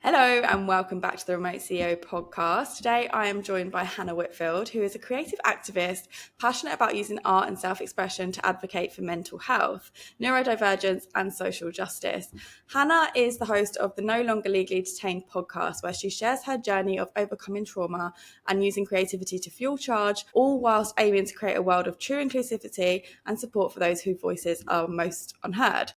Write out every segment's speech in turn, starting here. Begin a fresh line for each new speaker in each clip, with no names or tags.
Hello and welcome back to the Remote CEO podcast. Today I am joined by Hannah Whitfield, who is a creative activist passionate about using art and self-expression to advocate for mental health, neurodivergence and social justice. Hannah is the host of the No Longer Legally Detained podcast, where she shares her journey of overcoming trauma and using creativity to fuel charge, all whilst aiming to create a world of true inclusivity and support for those whose voices are most unheard.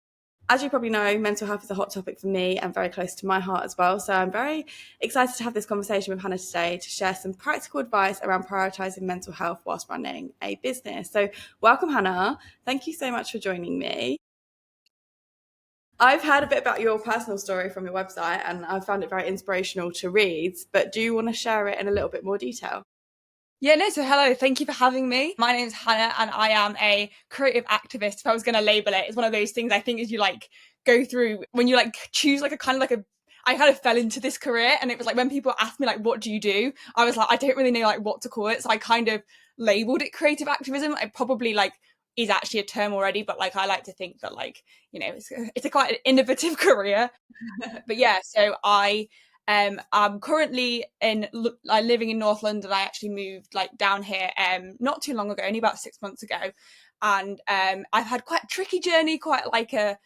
As you probably know, mental health is a hot topic for me and very close to my heart as well. So I'm very excited to have this conversation with Hannah today to share some practical advice around prioritising mental health whilst running a business. So welcome, Hannah. Thank you so much for joining me. I've heard a bit about your personal story from your website and I found it very inspirational to read, but do you want to share it in a little bit more detail?
So hello, thank you for having me. My name's Hannah and I am a creative activist. If I was going to label it, it's one of those things I think is you go through when you choose I kind of fell into this career, and it was when people ask me what do you do, I was I don't really know what to call it, so I kind of labeled it creative activism. It probably is actually a term already, but I like to think that it's a quite an innovative career. But yeah, so I'm currently living in North London. I actually moved down here not too long ago, only about 6 months ago, and I've had quite a tricky journey, quite a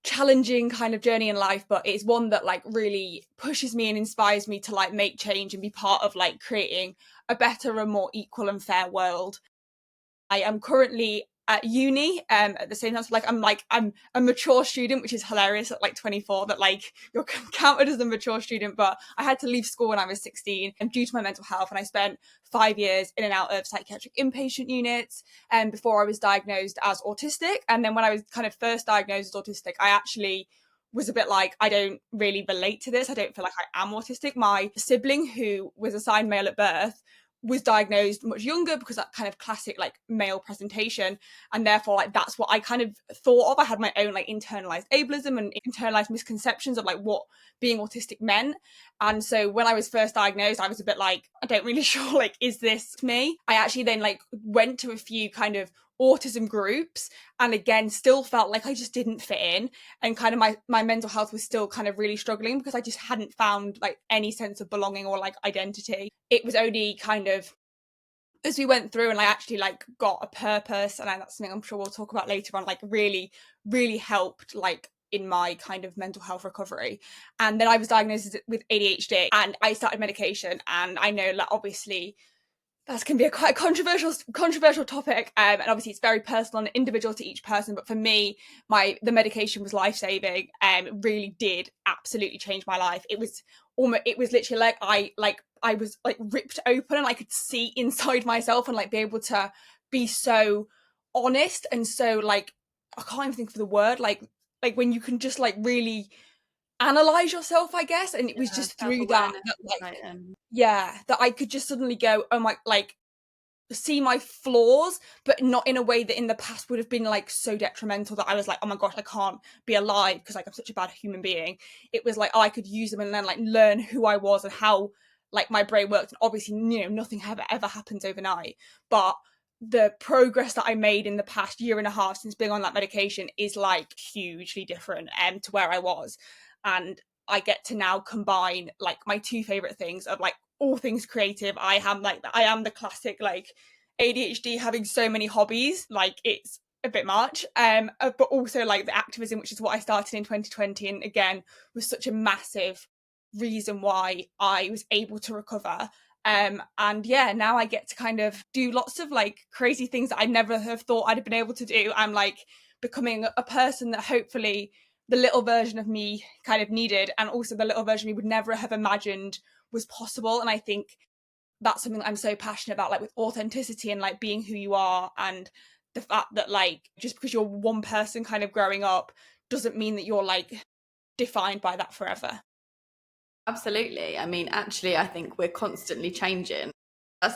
challenging kind of journey in life, but it's one that really pushes me and inspires me to make change and be part of creating a better and more equal and fair world. I am currently at uni at the same time, so I'm a mature student, which is hilarious at 24 that you're counted as a mature student. But I had to leave school when I was 16 and due to my mental health, and I spent 5 years in and out of psychiatric inpatient units before I was diagnosed as autistic. And then when I was kind of first diagnosed as autistic, I actually was a bit I don't really relate to this. I don't feel like I am autistic. My sibling, who was assigned male at birth, was diagnosed much younger because that kind of classic male presentation, and therefore that's what I kind of thought of. I had my own internalized ableism and internalized misconceptions of what being autistic meant. And so when I was first diagnosed, I was a bit I don't really sure is this me. I actually then went to a few kind of autism groups, and again still felt like I just didn't fit in, and kind of my mental health was still kind of really struggling because I just hadn't found any sense of belonging or identity. It was only kind of as we went through and I actually got a purpose, and that's something I'm sure we'll talk about later on, really helped in my kind of mental health recovery. And then I was diagnosed with ADHD and I started medication, and I know obviously that can be a quite a controversial topic, and obviously it's very personal and individual to each person. But for me, the medication was life-saving. It really did absolutely change my life. It was literally I was ripped open, and I could see inside myself and be able to be so honest and so I can't even think of the word when you can just really analyze yourself, I guess. And it was just through that that I could just suddenly go, oh my, see my flaws, but not in a way that in the past would have been so detrimental that I was oh my gosh, I can't be alive because I'm such a bad human being. It was oh, I could use them and then learn who I was and how my brain worked. And obviously, nothing ever happens overnight, but the progress that I made in the past year and a half since being on that medication is hugely different to where I was. And I get to now combine my two favorite things of all things creative. I am the classic ADHD having so many hobbies, it's a bit much, but also the activism, which is what I started in 2020, and again was such a massive reason why I was able to recover. And yeah, now I get to kind of do lots of crazy things that I never have thought I'd have been able to do. I'm becoming a person that hopefully the little version of me kind of needed, and also the little version of me would never have imagined was possible. And I think that's something that I'm so passionate about, with authenticity and being who you are, and the fact that just because you're one person kind of growing up doesn't mean that you're defined by that forever.
Absolutely. I mean, actually, I think we're constantly changing.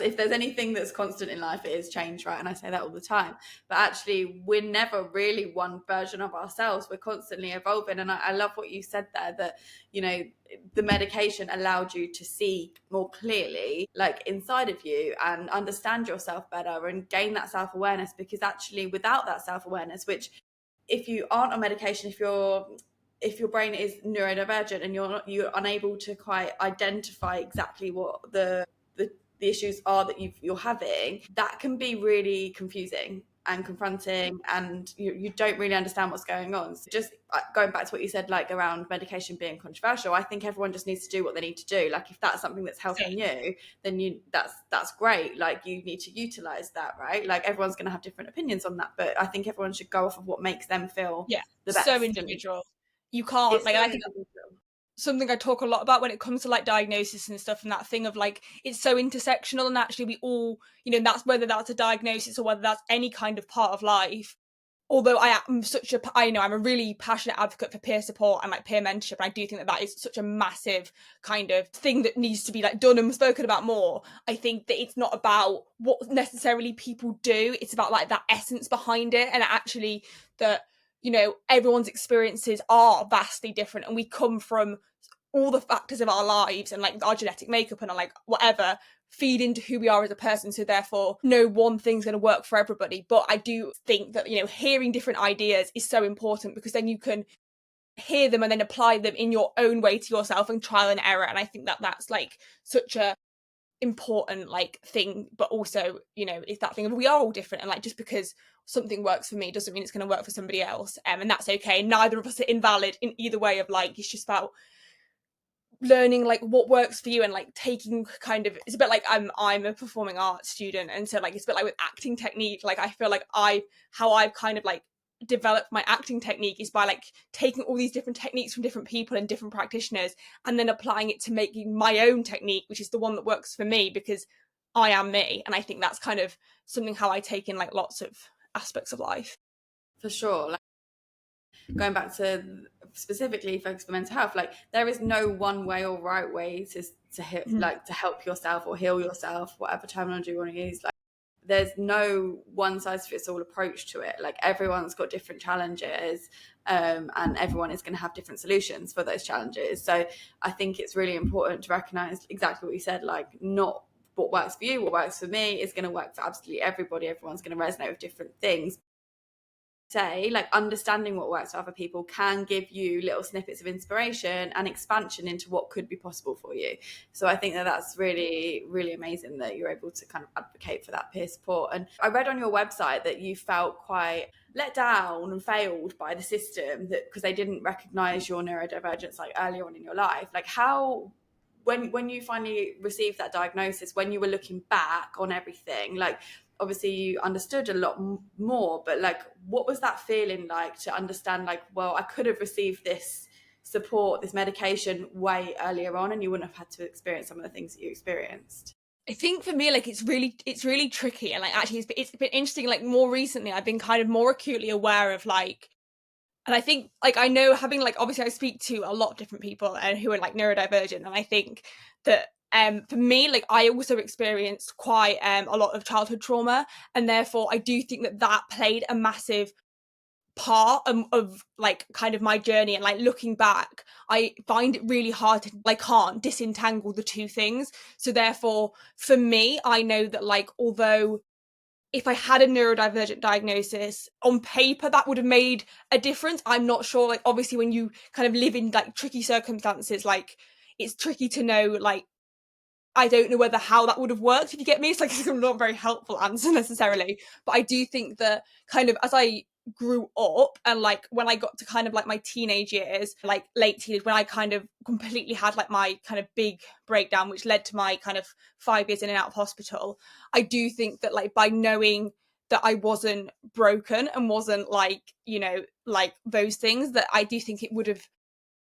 If there's anything that's constant in life, it is change, right? And I say that all the time. But actually, we're never really one version of ourselves. We're constantly evolving. And I love what you said there, that, the medication allowed you to see more clearly, inside of you, and understand yourself better and gain that self-awareness. Because actually, without that self-awareness, which if you aren't on medication, if you're if your brain is neurodivergent and you're unable to quite identify exactly what the issues are that you're having, that can be really confusing and confronting, and you don't really understand what's going on. So just going back to what you said, like around medication being controversial, I think everyone just needs to do what they need to do. Like if that's something that's helping you, then that's great. Like you need to utilize that, right? Like everyone's going to have different opinions on that, but I think everyone should go off of what makes them feel the best.
So individual. You can't, like, I think something I talk a lot about when it comes to like diagnosis and stuff, and that thing of like it's so intersectional, and actually we all, you know, that's whether that's a diagnosis or whether that's any kind of part of life. Although I'm a really passionate advocate for peer support and like peer mentorship, and I do think that is such a massive kind of thing that needs to be like done and spoken about more. I think that it's not about what necessarily people do, it's about like that essence behind it, and actually that, you know, everyone's experiences are vastly different, and we come from all the factors of our lives and like our genetic makeup and like whatever feed into who we are as a person. So therefore no one thing's going to work for everybody. But I do think that, you know, hearing different ideas is so important, because then you can hear them and then apply them in your own way to yourself and trial and error. And I think that that's like such a important like thing. But also, you know, it's that thing of we are all different, and like just because something works for me doesn't mean it's going to work for somebody else, and that's okay. Neither of us are invalid in either way of like, it's just about learning like what works for you, and like taking kind of, it's a bit like I'm a performing arts student, and so like it's a bit like with acting technique. Like I feel like how I've kind of like developed my acting technique is by like taking all these different techniques from different people and different practitioners, and then applying it to making my own technique, which is the one that works for me because I am me. And I think that's kind of something how I take in like lots of aspects of life.
For sure. Like, going back to specifically focus for mental health, like there is no one way or right way to hit, like to help yourself or heal yourself, whatever terminology you want to use. Like there's no one size fits all approach to it. Like everyone's got different challenges, and everyone is going to have different solutions for those challenges. So I think it's really important to recognize exactly what you said, like not what works for you, what works for me is going to work for absolutely everybody. Everyone's going to resonate with different things. Say like understanding what works for other people can give you little snippets of inspiration and expansion into what could be possible for you. So I think that that's really, really amazing that you're able to kind of advocate for that peer support. And I read on your website that you felt quite let down and failed by the system, that because they didn't recognize your neurodivergence like earlier on in your life. Like how, when you finally received that diagnosis, when you were looking back on everything, like obviously you understood a lot more, but like what was that feeling like to understand like, well, I could have received this support, this medication way earlier on, and you wouldn't have had to experience some of the things that you experienced?
I think for me, like it's really tricky, and like actually it's been interesting. Like more recently, I've been kind of more acutely aware of like, and I think like I know, having like obviously I speak to a lot of different people and who are like neurodivergent, and I think that for me, like I also experienced quite a lot of childhood trauma, and therefore I do think that that played a massive part of like kind of my journey. And like looking back, I find it really hard to like can't disentangle the two things. So therefore for me, I know that like although if I had a neurodivergent diagnosis on paper that would have made a difference, I'm not sure. Like obviously when you kind of live in like tricky circumstances, like it's tricky to know, like I don't know whether how that would have worked, if you get me. It's like it's not a very helpful answer necessarily, but I do think that kind of as I grew up and like when I got to kind of like my teenage years, like late teenage, when I kind of completely had like my kind of big breakdown, which led to my kind of 5 years in and out of hospital, I do think that like by knowing that I wasn't broken and wasn't like, you know, like those things, that I do think it would have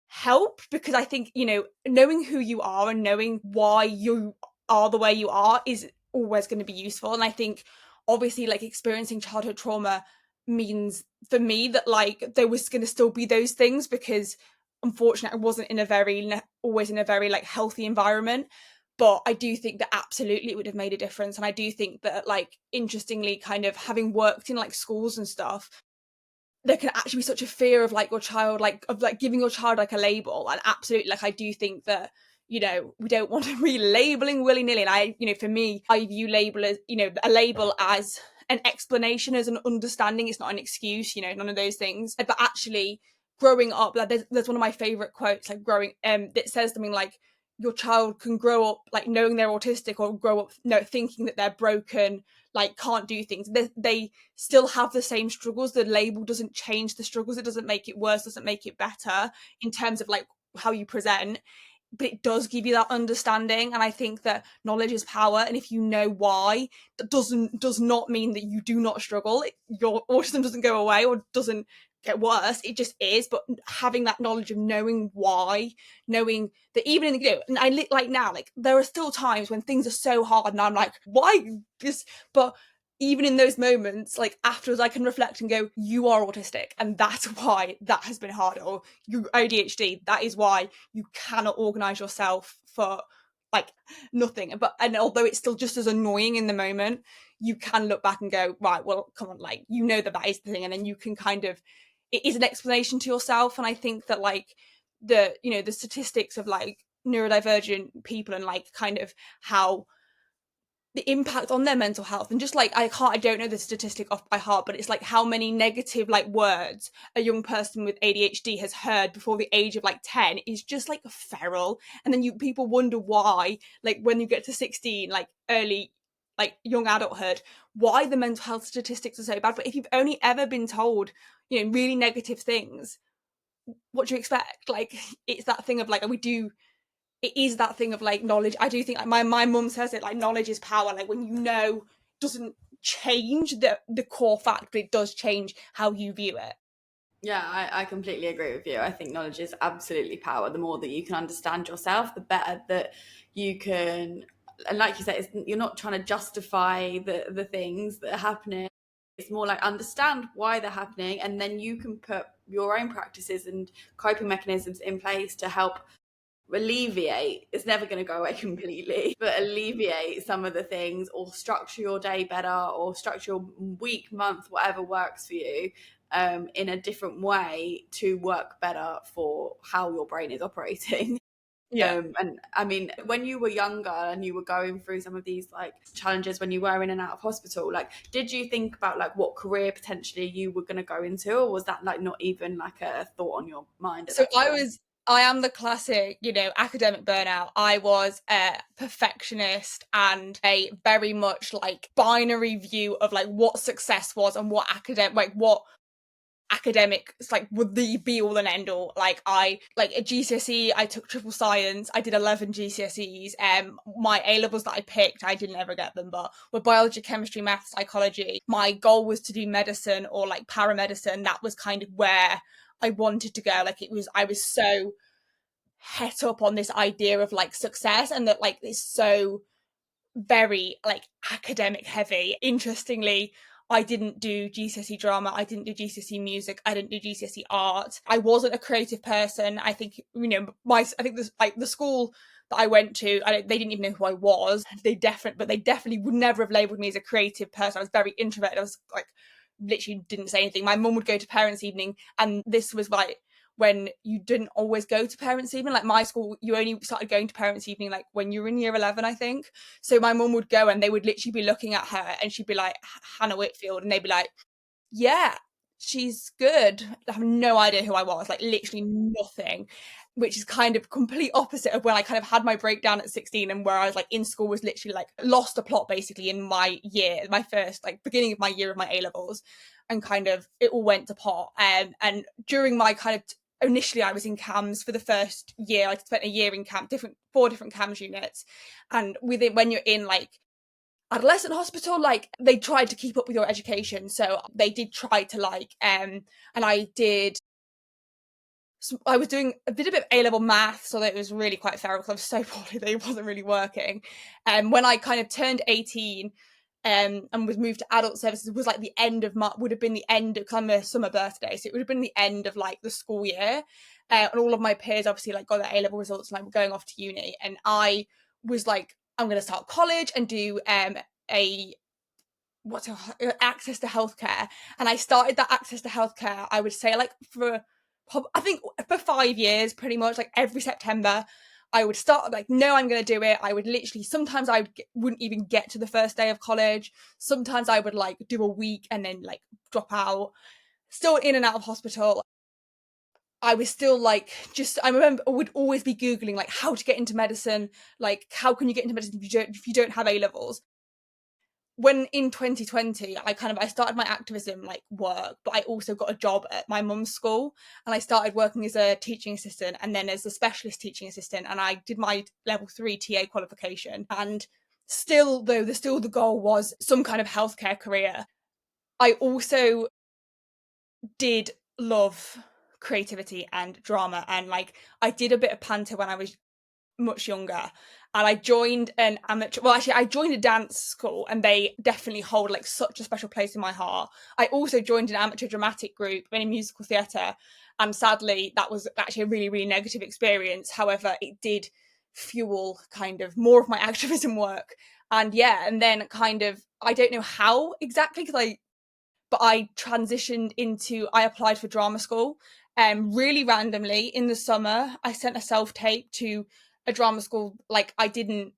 help, because I think, you know, knowing who you are and knowing why you are the way you are is always going to be useful. And I think obviously like experiencing childhood trauma means for me that like there was going to still be those things, because unfortunately I wasn't in a very always in a very like healthy environment. But I do think that absolutely it would have made a difference. And I do think that like interestingly, kind of having worked in like schools and stuff, there can actually be such a fear of like your child, like of like giving your child like a label. And absolutely, like I do think that, you know, we don't want to be labeling willy-nilly. And I, you know, for me, I view label as, you know, a label as an explanation, as an understanding. It's not an excuse, you know, none of those things. But actually growing up, like there's one of my favorite quotes, like that says something like, your child can grow up like knowing they're autistic, or grow up thinking that they're broken, like can't do things. They still have the same struggles. The label doesn't change the struggles. It doesn't make it worse, doesn't make it better in terms of like how you present, but it does give you that understanding. And I think that knowledge is power, and if you know why, that does not mean that you do not struggle. Your autism doesn't go away or doesn't get worse, it just is. But having that knowledge of knowing why, knowing that even in the, and I like now, like there are still times when things are so hard and I'm like, why this? But even in those moments, like afterwards, I can reflect and go, you are autistic, and that's why that has been hard. Or you ADHD, that is why you cannot organize yourself for like nothing. And although it's still just as annoying in the moment, you can look back and go, right, well, come on, like, you know that is the thing. And then you can kind of, it is an explanation to yourself. And I think that like the statistics of like neurodivergent people and like kind of how the impact on their mental health, and just like I don't know the statistic off by heart, but it's like how many negative like words a young person with ADHD has heard before the age of like 10 is just like feral. And then people wonder why, like when you get to 16, like early like young adulthood, why the mental health statistics are so bad. But if you've only ever been told really negative things, what do you expect? Like it's that thing of like it is that thing of like knowledge. I do think like my mum says it, like knowledge is power. Like when doesn't change the core fact, but it does change how you view it.
Yeah, I completely agree with you. I think knowledge is absolutely power. The more that you can understand yourself, the better that you can. And like you said, you're not trying to justify the things that are happening. It's more like understand why they're happening, and then you can put your own practices and coping mechanisms in place to help alleviate. It's never going to go away completely, but alleviate some of the things, or structure your day better, or structure your week, month, whatever works for you, in a different way to work better for how your brain is operating.
Yeah.
And I mean, when you were younger and you were going through some of these like challenges when you were in and out of hospital, like did you think about like what career potentially you were going to go into, or was that like not even like a thought on your mind at
So
that time?
I am the classic, academic burnout. I was a perfectionist and a very much like binary view of like what success was and what academics like would the be all and end all. Like I like at GCSE I took triple science, I did 11 GCSEs. My A levels that I picked, I didn't ever get them, but were biology, chemistry, maths, psychology. My goal was to do medicine or like paramedicine. That was kind of where I wanted to go. Like I was so het up on this idea of like success, and that like it's so very like academic heavy. Interestingly, I didn't do GCSE drama, I didn't do GCSE music, I didn't do GCSE art. I wasn't a creative person. I think I think this like the school that I went to, they didn't even know who I was. They definitely would never have labelled me as a creative person. I was very introverted. I was like literally didn't say anything. My mum would go to parents' evening, and this was like when you didn't always go to parents' evening. Like my school, you only started going to parents' evening like when you were in year 11, I think. So my mum would go and they would literally be looking at her and she'd be like, Hannah Whitfield. And they'd be like, yeah, she's good. I have no idea who I was, like literally nothing, which is kind of complete opposite of when I kind of had my breakdown at 16, and where I was like in school was literally like lost a plot basically in my year, my first like beginning of my year of my A levels, and kind of it all went to pot. And during my kind of initially I was in CAMS for the first year. I spent a year in camp, four different CAMS units. And within when you're in like adolescent hospital, like they tried to keep up with your education. So they did try to like and I was doing a bit of A-level maths, so that it was really quite feral because I was so poorly that it wasn't really working. And when I kind of turned 18 and was moved to adult services, was like the end of would have been the end of, because I'm a summer birthday, so it would have been the end of like the school year. And all of my peers obviously like got their A-level results and like were going off to uni. And I was like, I'm going to start college and do access to healthcare. And I started that access to healthcare, I would say like I think for 5 years, pretty much like every September I would start like, no, I'm going to do it. I would literally, sometimes wouldn't even get to the first day of college. Sometimes I would like do a week and then like drop out, still in and out of hospital. I was still like, I remember I would always be Googling like how to get into medicine, like how can you get into medicine if you don't have A levels. When in 2020, I started my activism like work, but I also got a job at my mum's school, and I started working as a teaching assistant and then as a specialist teaching assistant, and I did my level 3 TA qualification. And still, though, the goal was some kind of healthcare career. I also did love creativity and drama, and like I did a bit of panto when I was much younger, and I joined an amateur, well actually I joined a dance school, and they definitely hold like such a special place in my heart. I also joined an amateur dramatic group in musical theatre, and sadly that was actually a really, really negative experience. However, it did fuel kind of more of my activism work. And yeah, and then kind of I don't know how exactly, but I transitioned into, I applied for drama school really randomly in the summer. I sent a self-tape to a drama school. Like I didn't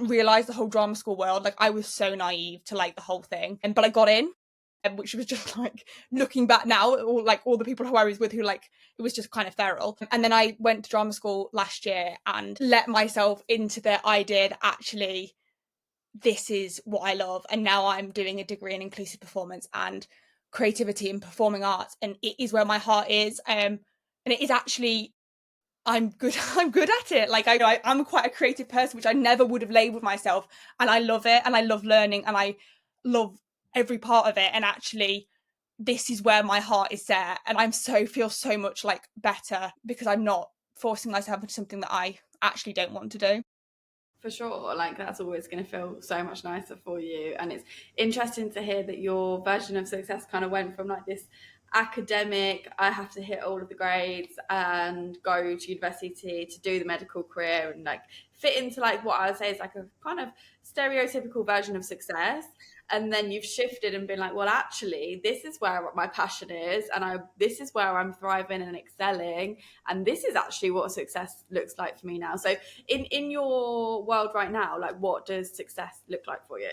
realize the whole drama school world. Like I was so naive to like the whole thing. But I got in, which was just like, looking back now, all the people who I was with who like, it was just kind of feral. And then I went to drama school last year and let myself into the idea that actually this is what I love. And now I'm doing a degree in inclusive performance and creativity and performing arts, and it is where my heart is. And it is actually, I'm good. I'm good at it. Like I'm quite a creative person, which I never would have labeled myself. And I love it, and I love learning, and I love every part of it. And actually, this is where my heart is set, and feel so much like better because I'm not forcing myself into something that I actually don't want to do.
For sure, like that's always going to feel so much nicer for you. And it's interesting to hear that your version of success kind of went from like this academic, I have to hit all of the grades and go to university to do the medical career and like fit into like what I would say is like a kind of stereotypical version of success. And then you've shifted and been like, well, actually, this is where my passion is, and this is where I'm thriving and excelling, and this is actually what success looks like for me now. So in your world right now, like what does success look like for you?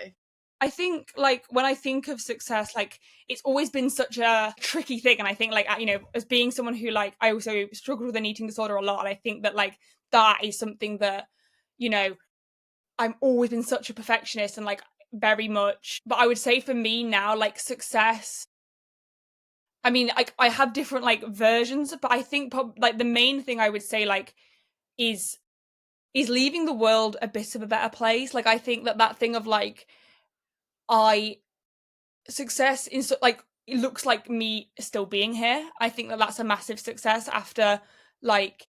I think like when I think of success, like it's always been such a tricky thing. And I think like, as being someone who like, I also struggle with an eating disorder a lot. And I think that like, that is something that, you know, I'm always been such a perfectionist and like very much, but I would say for me now, like success, I mean, I have different like versions, but I think like the main thing I would say like is leaving the world a bit of a better place. Like I think that thing of like, I success in like it looks like me still being here. I think that that's a massive success after like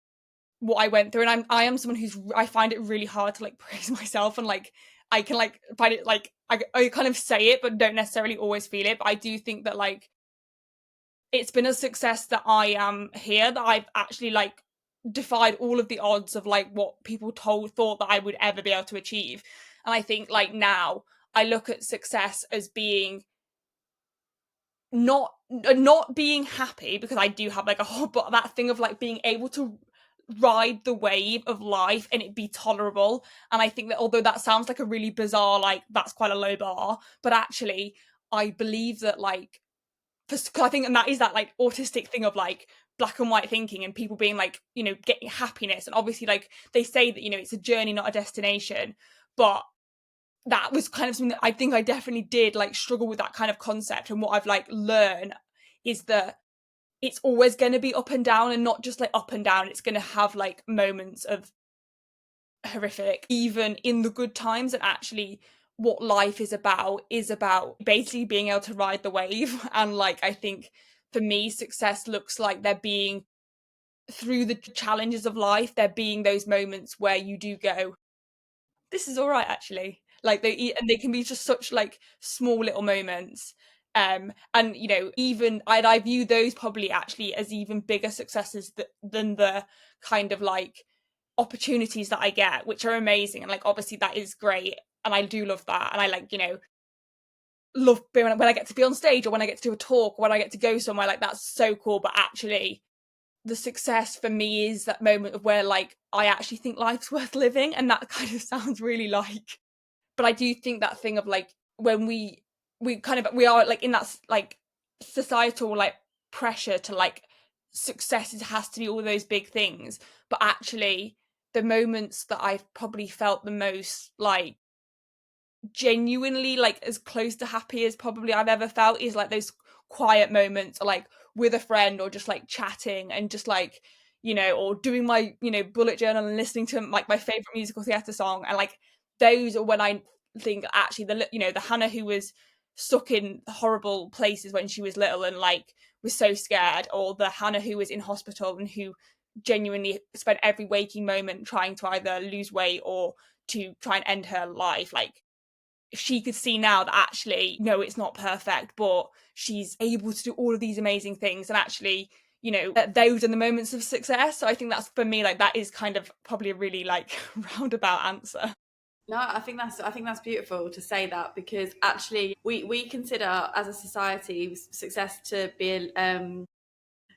what I went through. And I am someone I find it really hard to like praise myself, and like I can like find it like I kind of say it but don't necessarily always feel it. But I do think that like it's been a success that I am here, that I've actually like defied all of the odds of like what people thought that I would ever be able to achieve. And I think like now I look at success as being not being happy, because I do have like a whole, but that thing of like being able to ride the wave of life and it be tolerable. And I think that although that sounds like a really bizarre, like that's quite a low bar, but actually I believe that like, cause I think, and that is that like autistic thing of like black and white thinking and people being like, getting happiness. And obviously like they say that, it's a journey, not a destination. But that was kind of something that I think I definitely did like struggle with, that kind of concept. And what I've like learned is that it's always going to be up and down, and not just like up and down. It's going to have like moments of horrific, even in the good times. And actually what life is about basically being able to ride the wave. And like, I think for me, success looks like there being, through the challenges of life, there being those moments where you do go, this is all right, actually. Like they can be just such like small little moments. And even I view those probably actually as even bigger successes than the kind of like opportunities that I get, which are amazing. And like obviously that is great, and I do love that. And I like, love when I get to be on stage, or when I get to do a talk, or when I get to go somewhere, like that's so cool. But actually the success for me is that moment of where like I actually think life's worth living. And that kind of sounds really like, but I do think that thing of like, when we are like in that like societal like pressure to like success has to be all those big things, but actually the moments that I've probably felt the most like genuinely like as close to happy as probably I've ever felt is like those quiet moments, or like with a friend, or just like chatting and just like, you know, or doing my, you know, bullet journal and listening to like my favorite musical theatre song. And like those are when I think actually the, you know, the Hannah who was stuck in horrible places when she was little and like was so scared, or the Hannah who was in hospital and who genuinely spent every waking moment trying to either lose weight or to try and end her life. Like she could see now that actually, no, it's not perfect, but she's able to do all of these amazing things. And actually, you know, those are the moments of success. So I think that's, for me, like that is kind of probably a really like roundabout answer.
No, I think that's beautiful to say that, because actually we consider as a society success to be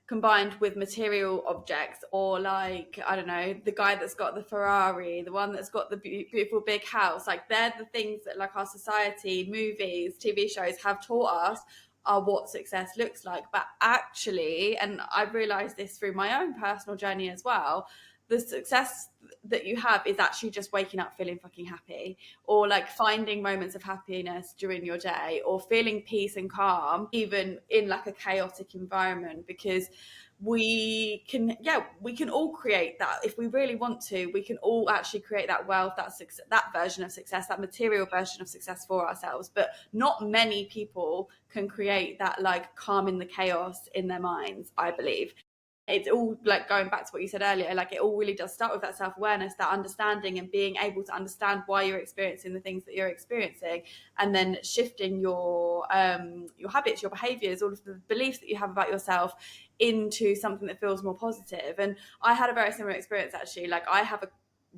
combined with material objects, or like, I don't know, the guy that's got the Ferrari, the one that's got the beautiful big house. Like they're the things that like our society, movies, TV shows have taught us are what success looks like. But actually, and I've realized this through my own personal journey as well, the success that you have is actually just waking up feeling fucking happy, or like finding moments of happiness during your day, or feeling peace and calm even in like a chaotic environment. Because we can, yeah, we can all create that if we really want to. We can all actually create that wealth, that success, that version of success, that material version of success for ourselves. But not many people can create that like calm in the chaos in their minds, I believe. It's all like going back to what you said earlier, like it all really does start with that self-awareness, that understanding, and being able to understand why you're experiencing the things that you're experiencing, and then shifting your habits, your behaviors, all of the beliefs that you have about yourself into something that feels more positive. And I had a very similar experience actually. Like I have a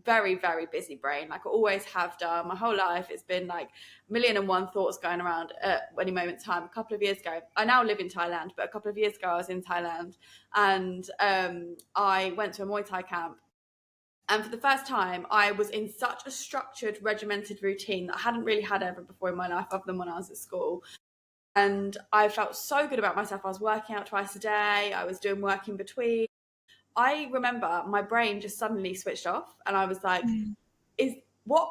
very, very busy brain, like I always have done my whole life. It's been like a million and one thoughts going around at any moment in time. A couple of years ago, I now live in Thailand, but a couple of years ago I was in Thailand, and I went to a Muay Thai camp. And for the first time, I was in such a structured, regimented routine that I hadn't really had ever before in my life, other than when I was at school. And I felt so good about myself. I was working out twice a day. I was doing work in between. I remember my brain just suddenly switched off, and I was like, "Is what?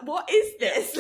What is this?"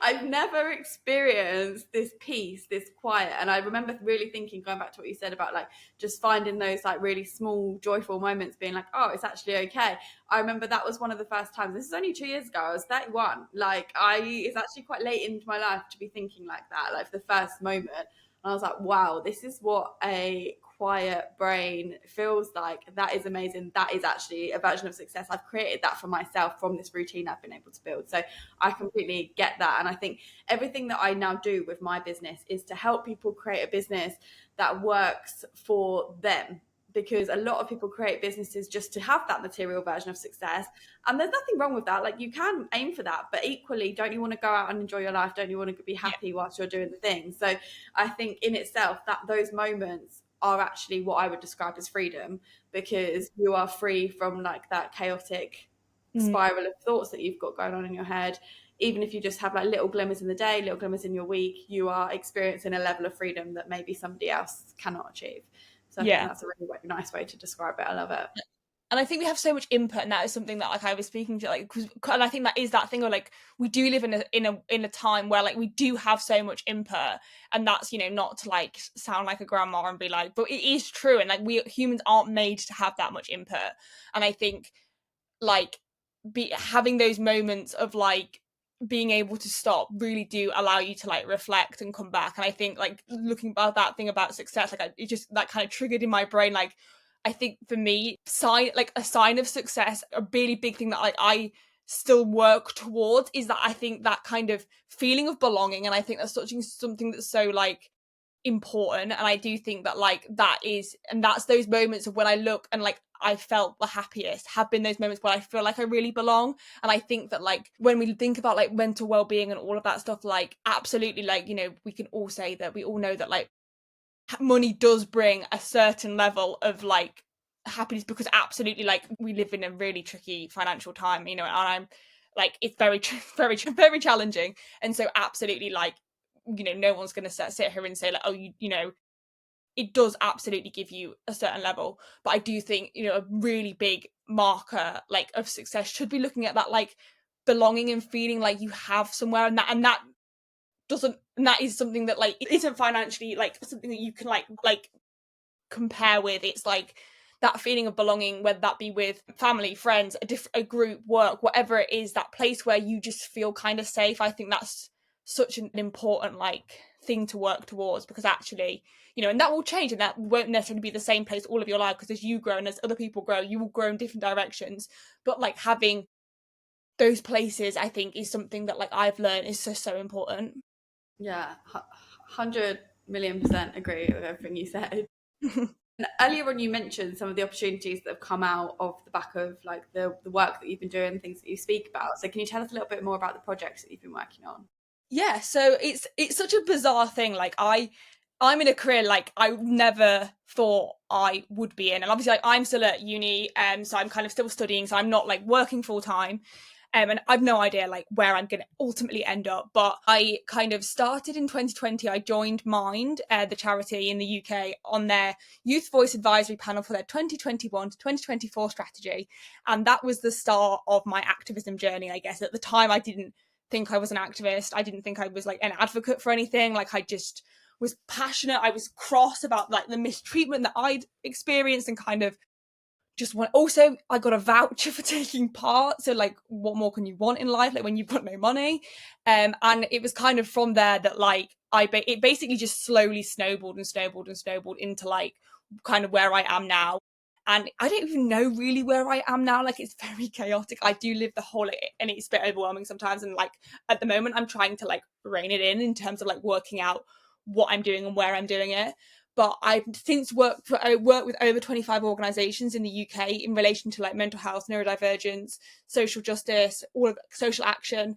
I've never experienced this peace, this quiet. And I remember really thinking, going back to what you said about like just finding those like really small, joyful moments, being like, "Oh, it's actually okay." I remember that was one of the first times. This is only 2 years ago. I was 31. Like it's actually quite late into my life to be thinking like that, like for the first moment. And I was like, wow, this is what a quiet brain feels like. That is amazing. That is actually a version of success. I've created that for myself from this routine I've been able to build. So I completely get that. And I think everything that I now do with my business is to help people create a business that works for them, because a lot of people create businesses just to have that material version of success. And there's nothing wrong with that. Like you can aim for that, but equally, don't you want to go out and enjoy your life? Don't you want to be happy whilst you're doing the thing? So I think in itself that those moments are actually what I would describe as freedom, because you are free from like that chaotic spiral of thoughts that you've got going on in your head. Even if you just have like little glimmers in the day, little glimmers in your week, you are experiencing a level of freedom that maybe somebody else cannot achieve. So I think that's a really nice way to describe it. I love it.
And I think we have so much input, and that is something that like I was speaking to, like, and I think that is that thing of like we do live in a time where like we do have so much input, and that's, you know, not to like sound like a grandma and be like, but it is true, and like we humans aren't made to have that much input. And I think like having those moments of like being able to stop really do allow you to like reflect and come back. And I think like looking about that thing about success, like it just that kind of triggered in my brain, like I think for me, a sign of success, a really big thing that like I still work towards is that I think that kind of feeling of belonging. And I think that's something that's so like important. And I do think that like that is, and that's those moments of when I look and like I felt the happiest have been those moments where I feel like I really belong. And I think that like when we think about like mental well-being and all of that stuff, like absolutely, like, you know, we can all say that we all know that like money does bring a certain level of like happiness, because absolutely like we live in a really tricky financial time, you know, and I'm like it's very very challenging. And so absolutely like, you know, no one's going to sit here and say like, oh, you know, it does absolutely give you a certain level. But I do think, you know, a really big marker like of success should be looking at that like belonging and feeling like you have somewhere, and that doesn't, and that is something that like isn't financially like something that you can like compare with. It's like that feeling of belonging, whether that be with family, friends, a group, work, whatever it is, that place where you just feel kind of safe. I think that's such an important like thing to work towards, because actually, you know, and that will change, and that won't necessarily be the same place all of your life, because as you grow and as other people grow, you will grow in different directions. But like having those places, I think, is something that like I've learned is so important.
Yeah, 100 million% agree with everything you said. Earlier on, you mentioned some of the opportunities that have come out of the back of like the work that you've been doing, things that you speak about. So can you tell us a little bit more about the projects that you've been working on?
Yeah, so it's such a bizarre thing. Like I'm in a career like I never thought I would be in, and obviously like I'm still at uni, so I'm kind of still studying, so I'm not like working full time. And I've no idea like where I'm going to ultimately end up. But I kind of started in 2020. I joined Mind, the charity in the UK, on their Youth Voice Advisory panel for their 2021 to 2024 strategy. And that was the start of my activism journey, I guess. At the time, I didn't think I was an activist. I didn't think I was like an advocate for anything. Like I just was passionate. I was cross about like the mistreatment that I'd experienced, and kind of just want. Also, I got a voucher for taking part, so like what more can you want in life, like when you've got no money? And it was kind of from there that like it basically just slowly snowballed and snowballed and snowballed into like kind of where I am now. And I don't even know really where I am now. Like it's very chaotic. I do live the whole, and it's a bit overwhelming sometimes, and like at the moment I'm trying to like rein it in terms of like working out what I'm doing and where I'm doing it. But I've since worked with over 25 organisations in the UK in relation to like mental health, neurodivergence, social justice, all of social action.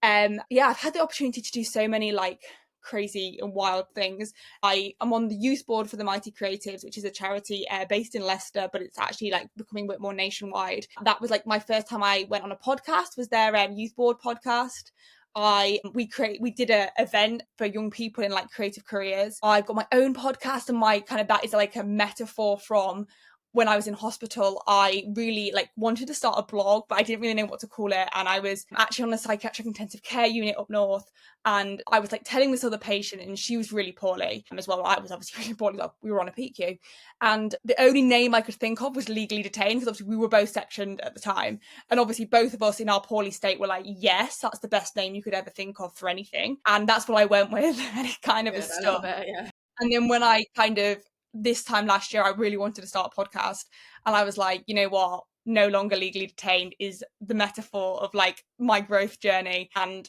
Yeah, I've had the opportunity to do so many like crazy and wild things. I am on the youth board for the Mighty Creatives, which is a charity based in Leicester, but it's actually like becoming a bit more nationwide. That was like my first time I went on a podcast, was their youth board podcast. We did a event for young people in like creative careers. I've got my own podcast, and my kind of, that is like a metaphor from when I was in hospital. I really like wanted to start a blog, but I didn't really know what to call it. And I was actually on a psychiatric intensive care unit up north, and I was like telling this other patient, and she was really poorly as well. I was obviously really poorly. Like, we were on a PQ, and the only name I could think of was legally detained, because obviously we were both sectioned at the time. And obviously both of us in our poorly state were like, yes, that's the best name you could ever think of for anything. And that's what I went with. And it kind of has stuck.
Yeah.
And then when I kind of, this time last year, I really wanted to start a podcast. And I was like, you know what? No Longer Legally Detained is the metaphor of like my growth journey. And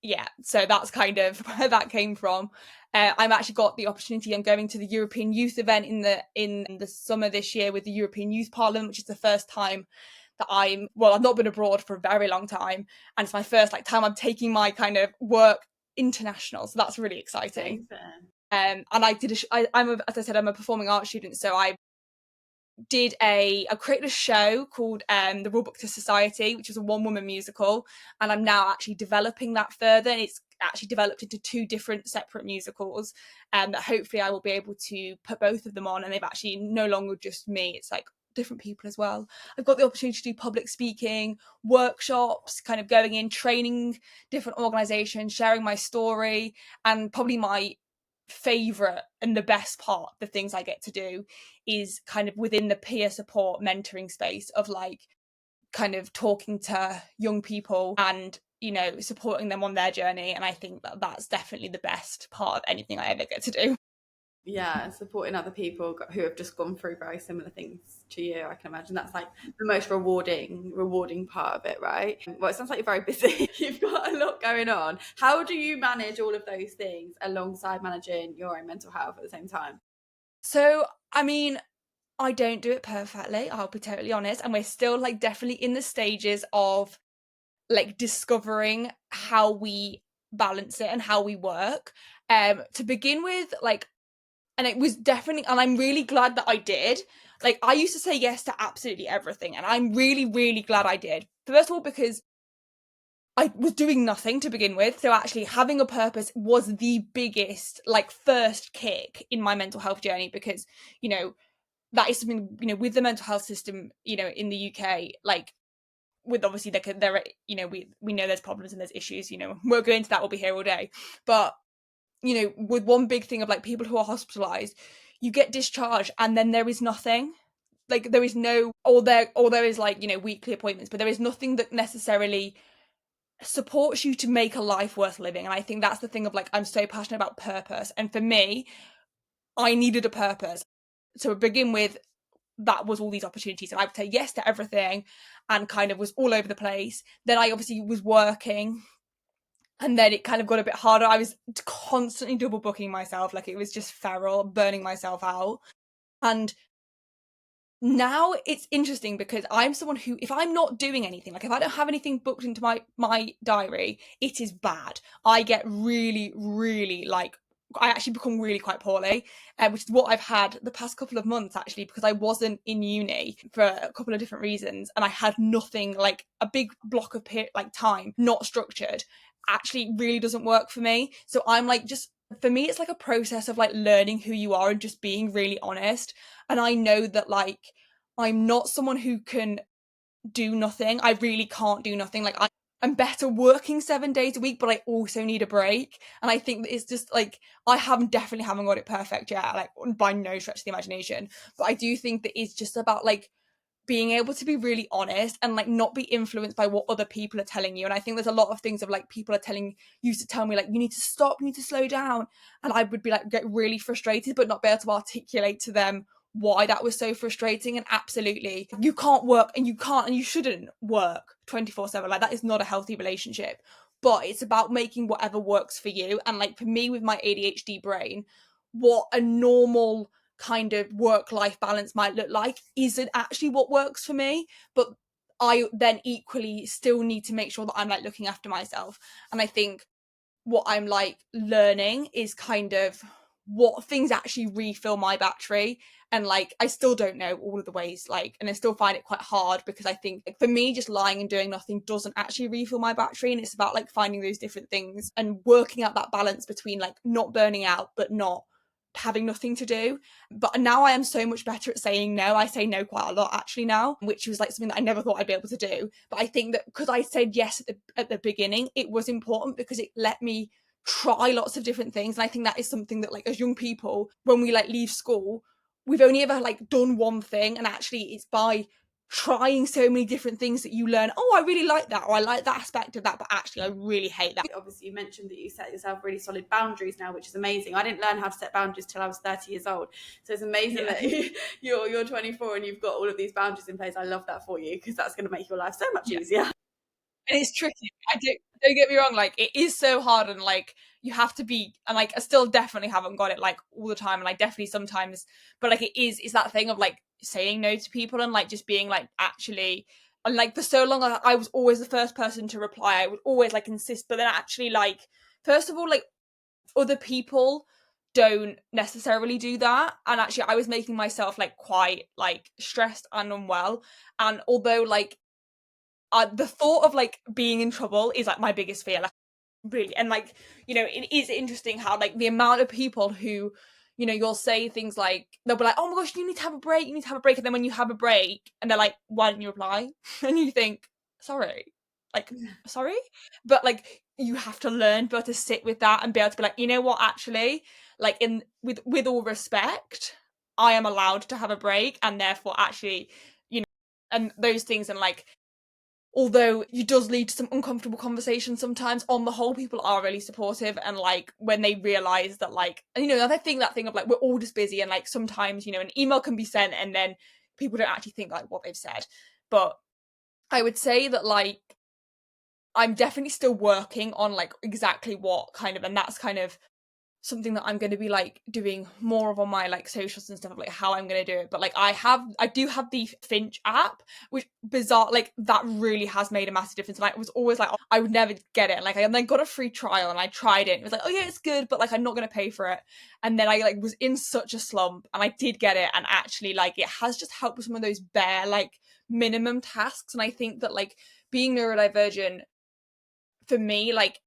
yeah, so that's kind of where that came from. I've actually got the opportunity. I'm going to the European Youth event in the summer this year with the European Youth Parliament, which is the first time that I've not been abroad for a very long time, and it's my first like time I'm taking my kind of work international. So that's really exciting. And I did as I said, I'm a performing arts student, so I created a show called The Rulebook to Society, which was a one-woman musical, and I'm now actually developing that further, and it's actually developed into two different separate musicals, that hopefully I will be able to put both of them on, and they've actually no longer just me, it's like different people as well. I've got the opportunity to do public speaking, workshops, kind of going in, training different organizations, sharing my story, and probably my favorite and the best part, the things I get to do, is kind of within the peer support mentoring space of like kind of talking to young people and, you know, supporting them on their journey. And I think that that's definitely the best part of anything I ever get to do.
Yeah, supporting other people who have just gone through very similar things to you. I can imagine that's like the most rewarding part of it, right? Well, it sounds like you're very busy. You've got a lot going on. How do you manage all of those things alongside managing your own mental health at the same time?
So, I mean, I don't do it perfectly, I'll be totally honest. And we're still like definitely in the stages of like discovering how we balance it and how we work. To begin with, like, and it was definitely, and I'm really glad that I did. Like, I used to say yes to absolutely everything, and I'm really, really glad I did. First of all, because I was doing nothing to begin with. So actually having a purpose was the biggest, like, first kick in my mental health journey, because, you know, that is something, you know, with the mental health system, you know, in the UK, like, with obviously there you know, we know there's problems and there's issues, you know, we'll go into that, we'll be here all day. But, you know, with one big thing of like people who are hospitalized, you get discharged and then there is nothing. Like, there is no, or there is, like, you know, weekly appointments, but there is nothing that necessarily supports you to make a life worth living. And I think that's the thing of like, I'm so passionate about purpose. And for me, I needed a purpose. So to begin with, that was all these opportunities, and I would say yes to everything and kind of was all over the place. Then I obviously was working, and then it kind of got a bit harder. I was constantly double booking myself, like it was just feral, burning myself out. And now it's interesting because I'm someone who, if I'm not doing anything, like if I don't have anything booked into my diary, it is bad. I get really, really, like, I actually become really quite poorly, which is what I've had the past couple of months, actually, because I wasn't in uni for a couple of different reasons, and I had nothing, like a big block of like time, not structured, actually really doesn't work for me. So I'm like, just for me, it's like a process of like learning who you are and just being really honest. And I know that, like, I'm not someone who can do nothing. I really can't do nothing. Like, I'm better working 7 days a week, but I also need a break. And I think that it's just like, I definitely haven't got it perfect yet, like by no stretch of the imagination. But I do think that it's just about like being able to be really honest and like not be influenced by what other people are telling you. And I think there's a lot of things of like people are used to tell me like, you need to stop, you need to slow down. And I would be like, get really frustrated, but not be able to articulate to them why that was so frustrating. And absolutely, you can't work and you shouldn't work 24/7. Like, that is not a healthy relationship. But it's about making whatever works for you. And like for me with my ADHD brain, what a normal kind of work-life balance might look like isn't actually what works for me. But I then equally still need to make sure that I'm like looking after myself. And I think what I'm like learning is kind of what things actually refill my battery. And like, I still don't know all of the ways, like, and I still find it quite hard, because I think like, for me, just lying and doing nothing doesn't actually refill my battery. And it's about like finding those different things and working out that balance between like not burning out but not having nothing to do. But now I am so much better at saying no. I say no quite a lot actually now, which was like something that I never thought I'd be able to do. But I think that because I said yes at the beginning, it was important because it let me try lots of different things. And I think that is something that, like, as young people, when we like leave school, we've only ever like done one thing, and actually it's by trying so many different things that you learn, oh, I really like that, or I like that aspect of that, but actually I really hate that.
Obviously, you mentioned that you set yourself really solid boundaries now, which is amazing. I didn't learn how to set boundaries till I was 30 years old. So it's amazing that you're 24 and you've got all of these boundaries in place. I love that for you, because that's going to make your life so much easier.
And it's tricky. Don't get me wrong, like, it is so hard, and like, you have to be, and like, I still definitely haven't got it like all the time, and I definitely sometimes, but like, it's that thing of like saying no to people and like just being like, actually, and like for so long I was always the first person to reply. I would always like insist, but then actually, like, first of all, like, other people don't necessarily do that, and actually I was making myself like quite like stressed and unwell. And although like the thought of like being in trouble is like my biggest fear, like, really. And like, you know, it is interesting how like the amount of people who, you know, you'll say things like, they'll be like, oh my gosh, you need to have a break, you need to have a break, and then when you have a break and they're like, why didn't you reply? And you think, sorry, like, sorry. But like, you have to learn but to sit with that and be able to be like, you know what, actually, like, in with all respect, I am allowed to have a break, and therefore actually, you know, and those things. And like, although it does lead to some uncomfortable conversations sometimes, on the whole, people are really supportive. And like, when they realize that, like, and you know, I think that thing of like, we're all just busy, and like sometimes, you know, an email can be sent and then people don't actually think like what they've said. But I would say that like, I'm definitely still working on like exactly what kind of, and that's kind of something that I'm going to be like doing more of on my like socials and stuff, like how I'm going to do it. But like, I do have the Finch app, which, bizarre, like, that really has made a massive difference. And I was always like, oh, I would never get it. Like, I then got a free trial and I tried it, and it was like, oh yeah, it's good, but like, I'm not going to pay for it. And then I like was in such a slump, and I did get it, and actually like, it has just helped with some of those bare like minimum tasks. And I think that like, being neurodivergent, for me, like,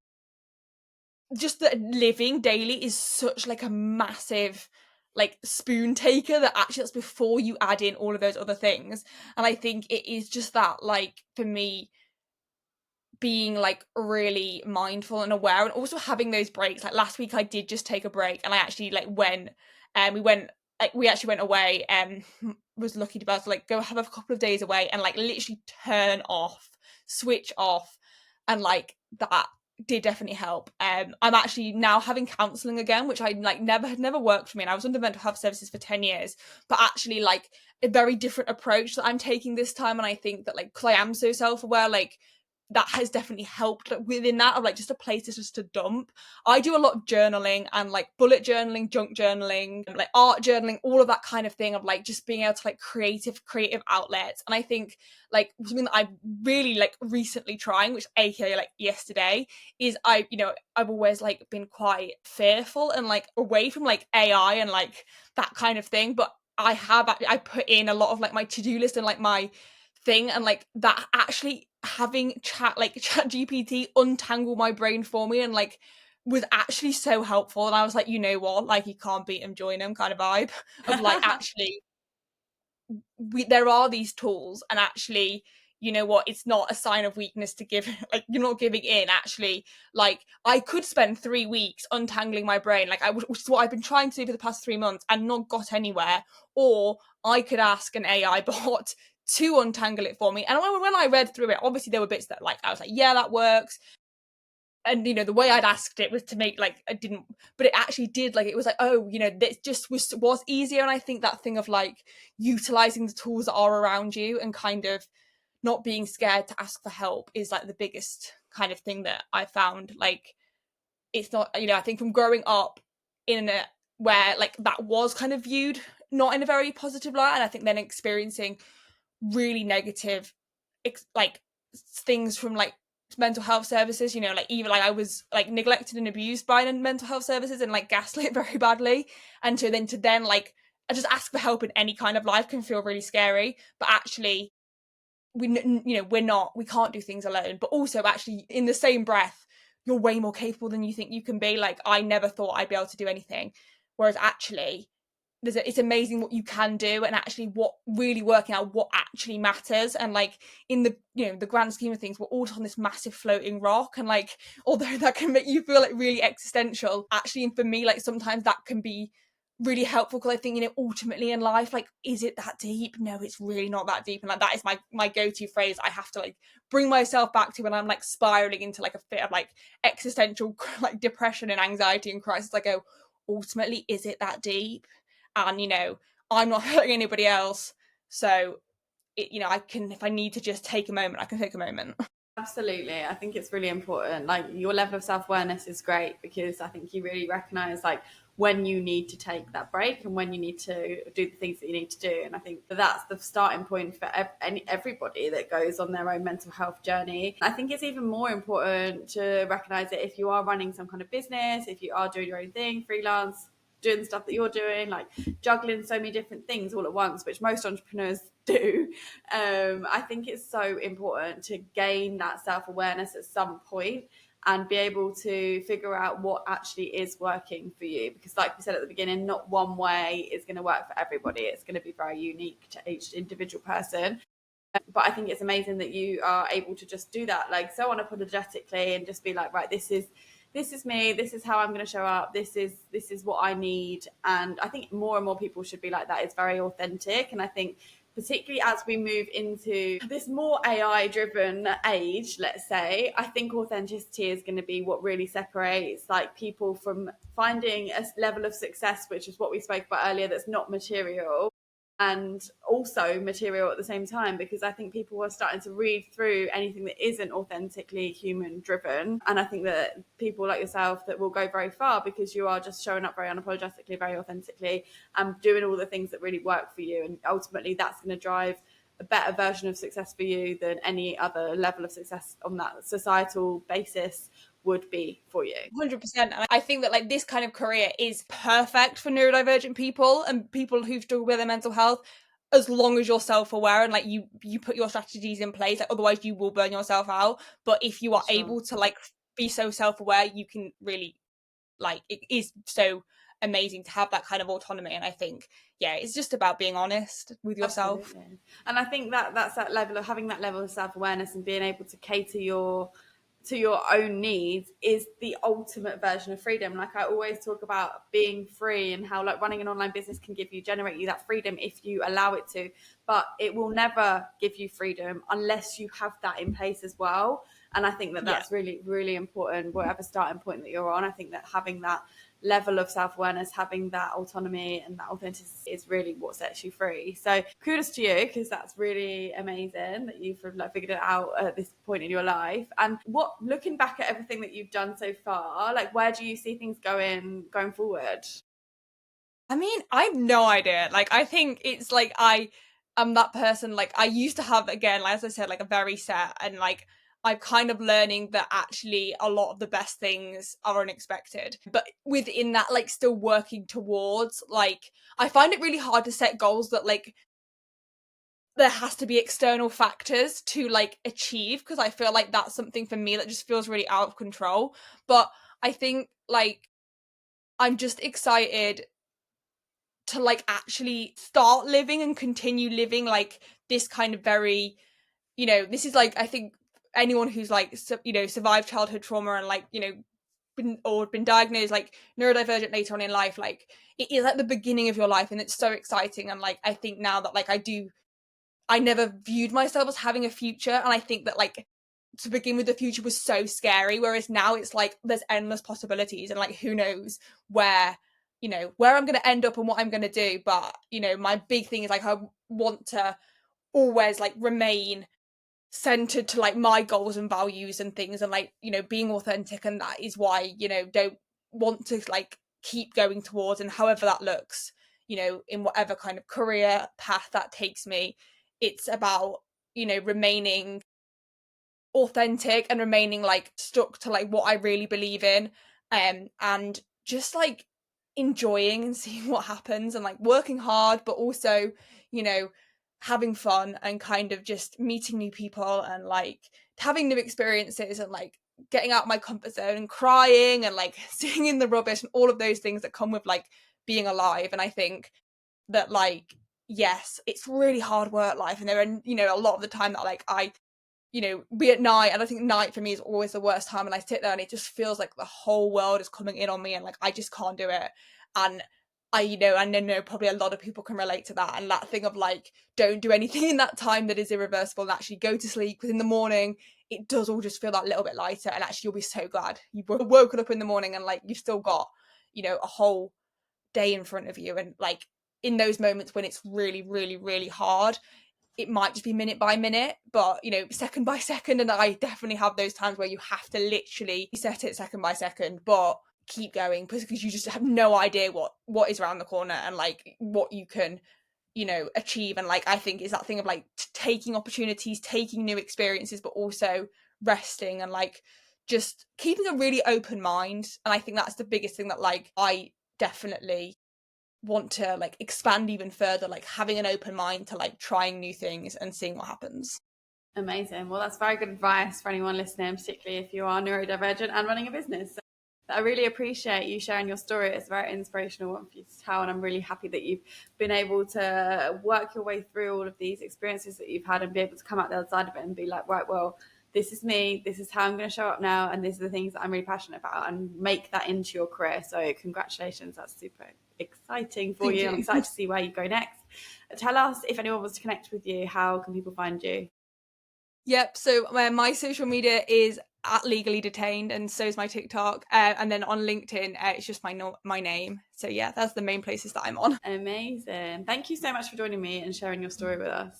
just that living daily is such like a massive like spoon taker that actually that's before you add in all of those other things. And I think it is just that, like, for me, being like really mindful and aware, and also having those breaks. Like last week I did just take a break, and I actually like went and we actually went away and was lucky to be able to like go have a couple of days away and like literally turn off, switch off, and like that did definitely help. I'm actually now having counselling again, which I like had never worked for me, and I was under mental health services for 10 years, but actually like a very different approach that I'm taking this time. And I think that like, because I am so self-aware, like that has definitely helped, like, within that of like just a place just to dump. I do a lot of journaling and like bullet journaling, junk journaling, like art journaling, all of that kind of thing of like just being able to like creative outlets. And I think like something that I'm really like recently trying, which aka like yesterday, is I've always like been quite fearful and like away from like AI and like that kind of thing, but I put in a lot of like my to-do list and like my thing, and like that actually having chat GPT untangle my brain for me and like was actually so helpful. And I was like, you know what, like you can't beat him, join him kind of vibe of like actually there are these tools, and actually, you know what, it's not a sign of weakness to give like you're not giving in. Actually, like I could spend 3 weeks untangling my brain, like which is what I've been trying to do for the past 3 months and not got anywhere, or I could ask an AI bot to untangle it for me. And when I read through it, obviously there were bits that like I was like, yeah, that works. And you know, the way I'd asked it was to make like I didn't, but it actually did. Like it was like, oh, you know, this just was easier. And I think that thing of like utilizing the tools that are around you and kind of not being scared to ask for help is like the biggest kind of thing that I found. Like it's not, you know, I think from growing up in a where like that was kind of viewed not in a very positive light, and I think then experiencing really negative like things from like mental health services, you know, like even like I was like neglected and abused by mental health services and like gaslit very badly. And so then to then like I just ask for help in any kind of life can feel really scary, but actually we can't do things alone. But also actually in the same breath, you're way more capable than you think you can be. Like I never thought I'd be able to do anything, whereas actually it's amazing what you can do, and actually what really working out what actually matters. And like in the, you know, the grand scheme of things, we're all on this massive floating rock, and like although that can make you feel like really existential, actually, and for me, like sometimes that can be really helpful, because I think, you know, ultimately in life, like, is it that deep? No, it's really not that deep. And like that is my go-to phrase I have to like bring myself back to when I'm like spiraling into like a fit of like existential like depression and anxiety and crisis. I go, ultimately, is it that deep? And you know, I'm not hurting anybody else, so you know, I can, if I need to just take a moment, I can take a moment.
Absolutely. I think it's really important. Like your level of self-awareness is great, because I think you really recognize like when you need to take that break and when you need to do the things that you need to do. And I think that's the starting point for everybody that goes on their own mental health journey. I think it's even more important to recognize that if you are running some kind of business, if you are doing your own thing, freelance, doing the stuff that you're doing, like juggling so many different things all at once, which most entrepreneurs do. I think it's so important to gain that self-awareness at some point and be able to figure out what actually is working for you, because like we said at the beginning, not one way is going to work for everybody. It's going to be very unique to each individual person. But I think it's amazing that you are able to just do that like so unapologetically and just be like, right, this is me, this is how I'm going to show up, this is what I need. And I think more and more people should be like that. It's very authentic. And I think particularly as we move into this more AI driven age, let's say, I think authenticity is going to be what really separates like people from finding a level of success, which is what we spoke about earlier, that's not material and also material at the same time. Because I think people are starting to read through anything that isn't authentically human driven, and I think that people like yourself that will go very far because you are just showing up very unapologetically, very authentically, and doing all the things that really work for you. And ultimately that's going to drive a better version of success for you than any other level of success on that societal basis would be for you.
100%. And I think that like this kind of career is perfect for neurodivergent people and people who struggle with their mental health. as long as you're self-aware and like you put your strategies in place, like otherwise you will burn yourself out. But if you are able to like be so self-aware, you can really, like, it is so amazing to have that kind of autonomy. And I think, yeah, it's just about being honest with yourself.
Absolutely. And I think that's that level of having that level of self-awareness and being able to cater to your own needs is the ultimate version of freedom. Like I always talk about being free and how like running an online business can generate you that freedom if you allow it to, but it will never give you freedom unless you have that in place as well. And I think that's really, really important, whatever starting point that you're on. I think that having that level of self-awareness, having that autonomy and that authenticity is really what sets you free. So kudos to you, because that's really amazing that you've like figured it out at this point in your life. And what, looking back at everything that you've done so far, like where do you see things going forward?
I mean, I have no idea. Like, I think it's like I'm that person. Like, I used to have, again, like, as I said, like a very set, and like I'm kind of learning that actually a lot of the best things are unexpected. But within that, like, still working towards, like, I find it really hard to set goals that like there has to be external factors to like achieve, because I feel like that's something for me that just feels really out of control. But I think like I'm just excited to like actually start living and continue living like this kind of very, you know, this is like, I think anyone who's like survived childhood trauma and like, you know, been diagnosed like neurodivergent later on in life, like it is like the beginning of your life, and it's so exciting. And like I think now that like I never viewed myself as having a future, and I think that like to begin with the future was so scary, whereas now it's like there's endless possibilities, and like who knows where, you know, where I'm going to end up and what I'm going to do. But you know, my big thing is like I want to always like remain centered to like my goals and values and things, and like, you know, being authentic. And that is why, you know, don't want to like keep going towards, and however that looks, you know, in whatever kind of career path that takes me, it's about, you know, remaining authentic and remaining like stuck to like what I really believe in, and just like enjoying and seeing what happens, and like working hard, but also, you know, having fun and kind of just meeting new people and like having new experiences, and like getting out of my comfort zone and crying and like sitting in the rubbish and all of those things that come with like being alive. And I think that like, yes, it's really hard work life, and there are, you know, a lot of the time that like I, you know, be at night, and I think night for me is always the worst time, and I sit there and it just feels like the whole world is coming in on me, and like I just can't do it. And I know probably a lot of people can relate to that, and that thing of like, don't do anything in that time that is irreversible, and actually go to sleep, because in the morning it does all just feel that little bit lighter, and actually you'll be so glad you woken up in the morning and like you've still got, you know, a whole day in front of you. And like in those moments when it's really, really, really hard, it might just be minute by minute, but you know, second by second. And I definitely have those times where you have to literally set it second by second, but keep going, because you just have no idea what is around the corner and like what you can, you know, achieve. And like I think is that thing of like taking opportunities, taking new experiences, but also resting and like just keeping a really open mind. And I think that's the biggest thing that like I definitely want to like expand even further, like having an open mind to like trying new things and seeing what happens.
Amazing. Well, that's very good advice for anyone listening, particularly if you are neurodivergent and running a business. So I really appreciate you sharing your story. It's a very inspirational one for you to tell, and I'm really happy that you've been able to work your way through all of these experiences that you've had and be able to come out the other side of it and be like, right, well, this is me, this is how I'm going to show up now, and these are the things that I'm really passionate about, and make that into your career. So congratulations, that's super exciting for you. I'm excited to see where you go next. Tell us, if anyone wants to connect with you, how can people find you?
Yep, so my social media is at Legally Detained, and so is my TikTok, and then on LinkedIn it's just my name. So yeah, that's the main places that I'm on.
Amazing. Thank you so much for joining me and sharing your story with us.